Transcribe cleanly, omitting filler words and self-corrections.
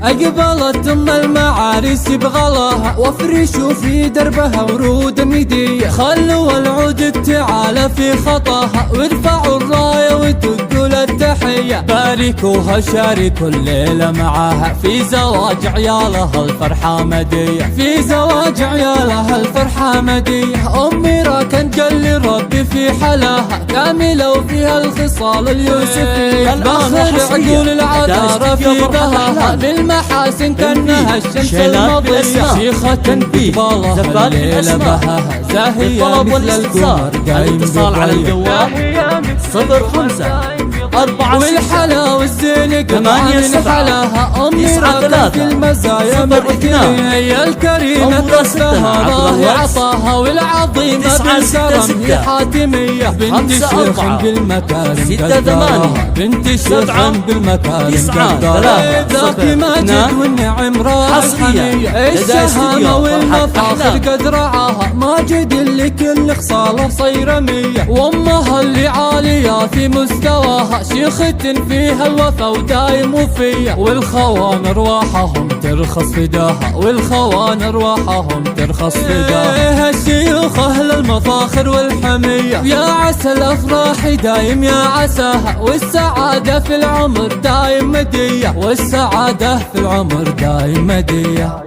أقبلت أم المعاريس بغلاها، وافرشوا في دربها ورود ميدية، خلوا العود تعالى في خطاها، وارفعوا الراية ودقوا للتحية، باركوها شاركوا الليلة معاها، في زواج عيالها الفرحة مدية، في زواج عيالها الفرحة مدية. أمي راكن جل ربي في حلاها، كاملة وفيها الخصال اليوسفية، باخر عقول العذارى في بهاها، بالمحاسن كأنها الشمس المضية، شيخة في بالها الليلة بهاها، زاهية مثل القمر قايم الاتصال على الجوال 05 والحلا والزين كمان حلاها. أمي راكن في المزايا مركنة، هي الكريمة تسلها الله عطاها، والعظيمة بالكرم هي حاتمية، بنت شيخ بالمكارم قدرها، بنت شيخ بالمكارم قدرها، ذاك ماجد والنعم راحمية، الشهامة والمفاخر قد رعاها، ماجد اللي كل خصاله صيرمية، وامها اللي عالية في مستواها، شيخة فيها الوفا ودايم وفية، والخوان ارواحهم ترخص فداها، والخوان ارواحهم ترخص فداها. الشيوخ اهل المفاخر والحمية، يا عسى الافراح دايم يا عساها، والسعادة في العمر دايم مدية، والسعادة في العمر دايم مدية.